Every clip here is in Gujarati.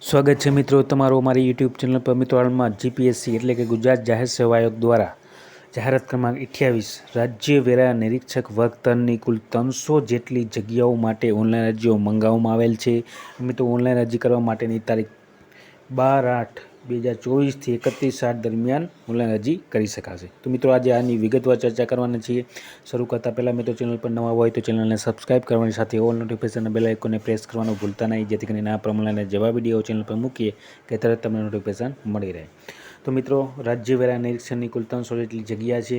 સ્વાગત છે મિત્રો તમારો અમારી યુટ્યુબ ચેનલ પર। મિત્રો હાલમાં જીપીએસસી એટલે કે ગુજરાત જાહેર સેવા આયોગ દ્વારા જાહેરાત ક્રમાંક 28 રાજ્ય વેરા નિરીક્ષક વર્ગ 3ની કુલ 300 જેટલી જગ્યાઓ માટે ઓનલાઈન અરજીઓ મંગાવવામાં આવેલ છે। મિત્રો ઓનલાઈન અરજી કરવા માટેની તારીખ 12/8/2024 થી 31/8 દરમિયાન ઓનલાઈન અરજી કરી શકાશે। તો મિત્રો આજે આની વિગતવાર ચર્ચા કરવાના છીએ। શરૂ કરતા પહેલાં મિત્રો ચેનલ પર નવા હોય તો ચેનલને સબસ્ક્રાઇબ કરવાની સાથે ઓલ નોટિફિકેશન બેલ આઇકોનને પ્રેસ કરવાનું ભૂલતા નહીં, જેથી કરીને આ પ્રમાણે જેવા વિડીયો ચેનલ પર મૂકીએ કે તરત તમને નોટિફિકેશન મળી રહે। તો મિત્રો રાજ્ય વેરા નિરીક્ષણની કુલ 300 જેટલી જગ્યા છે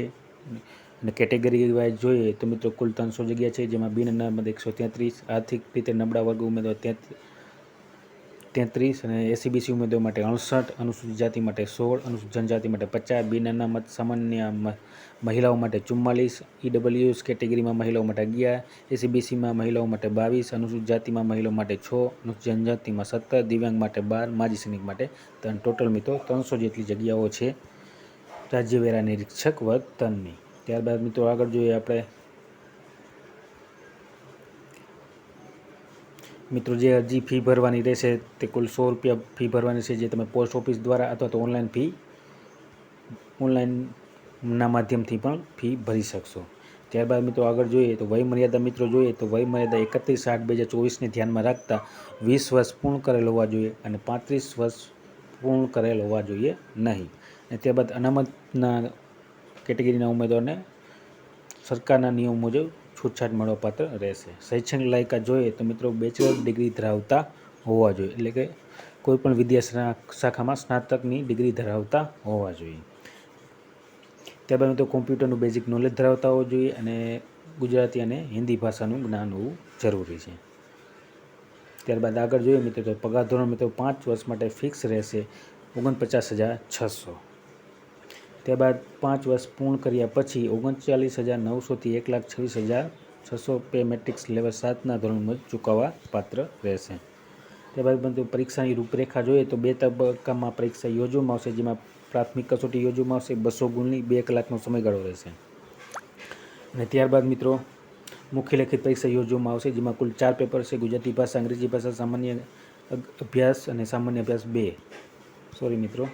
અને કેટેગરી વાઇઝ જોઈએ તો મિત્રો કુલ 300 જગ્યા છે, જેમાં બિન અનામત 133, આર્થિક રીતે નબળા વર્ગ ઉમેદવાર 33 અને એસસીબીસી ઉમેદવાર માટે 68, અનુસૂચિત જાતિ માટે 16, અનુસૂચિત જનજાતિ માટે 50, બિન અનામત સામાન્ય મહિલાઓ માટે 44, ઈડબ્લ્યુએસ કેટેગરીમાં મહિલાઓ માટે 11, એસસીબીસીમાં મહિલાઓ માટે 22, અનુસૂચિત જાતિમાં મહિલાઓ માટે 6, અનુસૂચિત જનજાતિમાં 17, દિવ્યાંગ માટે 12, માજી સૈનિક માટે 3, ટોટલ મિત્રો 300 જેટલી જગ્યાઓ છે રાજ્ય વેરા નિરીક્ષક વર્ગ 3ની। ત્યારબાદ મિત્રો આગળ જોઈએ આપણે મિત્રો જે અરજી ફી ભરવાની રહેશે તે કુલ 100 રૂપિયા ફી ભરવાની છે, જે તમે પોસ્ટ ઓફિસ દ્વારા અથવા તો ઓનલાઈનના માધ્યમથી પણ ફી ભરી શકશો। ત્યારબાદ મિત્રો આગળ જોઈએ તો વયમર્યાદા મિત્રો જોઈએ તો વયમર્યાદા 31/8/2024ને ધ્યાનમાં રાખતા 20 વર્ષ પૂર્ણ કરેલ હોવા જોઈએ અને 35 વર્ષ પૂર્ણ કરેલ હોવા જોઈએ નહીં। અને ત્યારબાદ અનામતના કેટેગરીના ઉમેદવારને સરકારના નિયમ મુજબ છૂટછાટ મળવાપાત્ર રહેશે। શૈક્ષણિક લાયકાત જોઈએ તો મિત્રો બેચલર ડિગ્રી ધરાવતા હોવા જોઈએ, એટલે કે કોઈપણ વિદ્યા શાખામાં સ્નાતકની ડિગ્રી ધરાવતા હોવા જોઈએ। ત્યારબાદ મિત્રો કોમ્પ્યુટરનું બેઝિક નોલેજ ધરાવતા હોવું જોઈએ અને ગુજરાતી અને હિન્દી ભાષાનું જ્ઞાન હોવું જરૂરી છે। ત્યારબાદ આગળ જોઈએ મિત્રો તો પગાર ધોરણ મિત્રો 5 વર્ષ માટે ફિક્સ રહેશે 49,600। ત્યારબાદ 5 વર્ષ પૂર્ણ કર્યા પછી 39,900થી 1,26,600 પે મેટ્રિક્સ લેવલ 7ના ધોરણ મુજબ ચૂકવવા પાત્ર રહેશે। ત્યારબાદ મિત્રો પરીક્ષાની રૂપરેખા જોઈએ તો 2 તબક્કામાં પરીક્ષા યોજવામાં આવશે, જેમાં પ્રાથમિક કસોટી યોજવામાં આવશે 200 ગુણની 2 કલાકનો સમયગાળો રહેશે। અને ત્યારબાદ મિત્રો મુખ્ય લેખિત પરીક્ષા યોજવામાં આવશે, જેમાં કુલ 4 પેપર છે: ગુજરાતી ભાષા, અંગ્રેજી ભાષા, સામાન્ય અભ્યાસ અને સામાન્ય અભ્યાસ 2।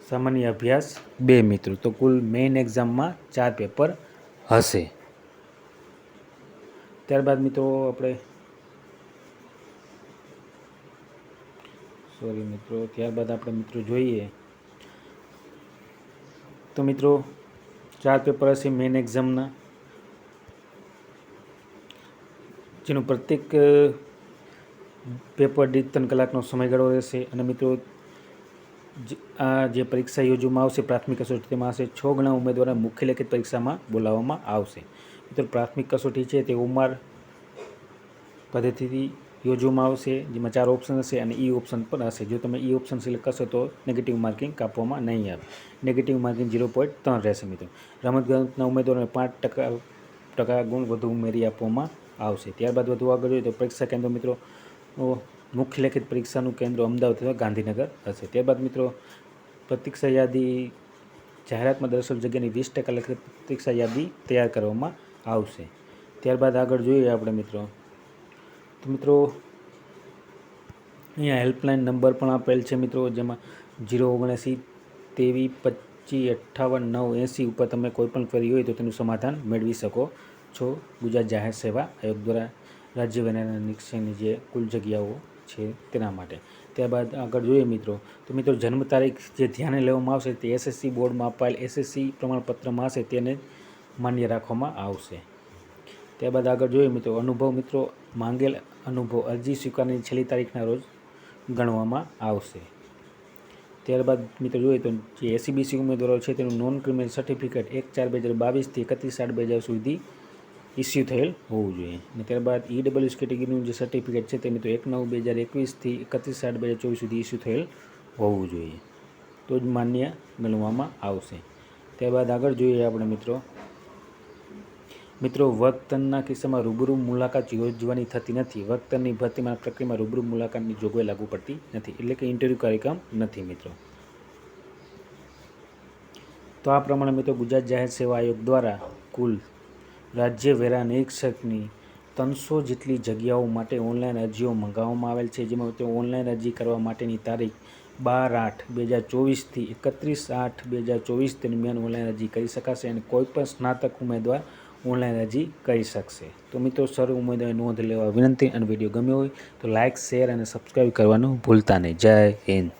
સામાન્ય અભ્યાસ 2 મિત્રો। તો કુલ મેઇન એક્ઝામમાં 4 પેપર હશે। ત્યારબાદ મિત્રો આપણે જોઈએ તો મિત્રો 4 પેપર હશે મેઇન એક્ઝામના, જેનું પ્રત્યેક પેપર દીઠ 3 કલાકનો સમયગાળો રહેશે। અને મિત્રો આ જે પરીક્ષા યોજવામાં આવશે પ્રાથમિક કસોટી, તેમાં હશે 6 ગણા ઉમેદવારોને મુખ્ય લેખિત પરીક્ષામાં બોલાવવામાં આવશે। મિત્રો પ્રાથમિક કસોટી છે તે ઉંમર પદ્ધતિથી યોજવામાં આવશે, જેમાં 4 ઓપ્શન હશે અને ઈ ઓપ્શન પણ હશે। જો તમે ઈ ઓપ્શન સિલેક્ટ કરશો તો નેગેટિવ માર્કિંગ કાપવામાં નહીં આવે, નેગેટિવ માર્કિંગ 0.3 રહેશે મિત્રો। રમતગમતના ઉમેદવારોને 5% ગુણ વધુ ઉમેરી આપવામાં આવશે। ત્યારબાદ વધુ આગળ જોઈએ તો પરીક્ષા કેન્દ્ર મિત્રો મુખ્ય લેખિત પરીક્ષાનું કેન્દ્ર અમદાવાદ અથવા ગાંધીનગર હશે। ત્યારબાદ મિત્રો પ્રતીક્ષા યાદી જાહેરાતમાં દર્શાવેલ જગ્યાની 20% લેખિત પ્રતીક્ષા યાદી તૈયાર કરવામાં આવશે। ત્યારબાદ આગળ જોઈએ આપણે મિત્રો અહીંયા હેલ્પલાઇન નંબર પણ આપેલ છે મિત્રો, જેમાં 079 23 25 58 980 ઉપર તમે કોઈપણ ક્વેરી હોય તો તેનું સમાધાન મેળવી શકો છો ગુજરાત જાહેર સેવા આયોગ દ્વારા રાજ્ય વેરા નિરીક્ષણની જે કુલ જગ્યાઓ છે તેના માટે। ત્યારબાદ આગળ જોઈએ મિત્રો તો જન્મ તારીખ જે ધ્યાને લેવામાં આવશે તે એસએસસી બોર્ડમાં અપાયેલ એસએસસી પ્રમાણપત્રમાં હશે તેને માન્ય રાખવામાં આવશે। ત્યારબાદ આગળ જોઈએ મિત્રો અનુભવ મિત્રો માંગેલ અનુભવ અરજી સ્વીકારવાની છેલ્લી તારીખના રોજ ગણવામાં આવશે। ત્યારબાદ મિત્રો જોઈએ તો જે એસસીબીસી ઉમેદવારો છે તેનું નોન ક્રિમિનલ સર્ટિફિકેટ 1/4/2022થી 31/8/2024 સુધી ઇસ્યુ થયેલ હોવું જોઈએ। અને ત્યારબાદ ઈડબ્લ્યુએસ કેટેગરીનું જે સર્ટિફિકેટ છે તે મિત્રો 1/9/2021થી 31/8/2024 સુધી ઇસ્યુ થયેલ હોવું જોઈએ, તો જ માન્ય ગણવામાં આવશે। ત્યારબાદ આગળ જોઈએ આપણે મિત્રો વર્ગ 3ના કિસ્સામાં રૂબરૂ મુલાકાત યોજવાની થતી નથી। વર્ગ 3ની ભરતીમાં પ્રક્રિયામાં રૂબરૂ મુલાકાતની જોગવાઈ લાગુ પડતી નથી, એટલે કે ઇન્ટરવ્યૂ કાર્યક્રમ નથી મિત્રો। તો આ પ્રમાણે મિત્રો ગુજરાત જાહેર સેવા આયોગ દ્વારા કુલ રાજ્ય વેરા નિરીક્ષકની 300 જેટલી જગ્યાઓ માટે ઓનલાઈન અરજીઓ મંગાવવામાં આવેલ છે, જેમાં મિત્રો ઓનલાઈન અરજી કરવા માટેની તારીખ 12/8/2024થી 31/8/2024 દરમિયાન ઓનલાઈન અરજી કરી શકાશે અને કોઈપણ સ્નાતક ઉમેદવાર ઓનલાઈન અરજી કરી શકશે. તો મિત્રો સર્વ ઉમેદવારોએ નોંધ લેવા વિનંતી. અને વિડીયો ગમ્યો હોય તો લાઇક, શેર અને સબસ્ક્રાઈબ કરવાનું ભૂલતા નહીં. જય હિન્દ.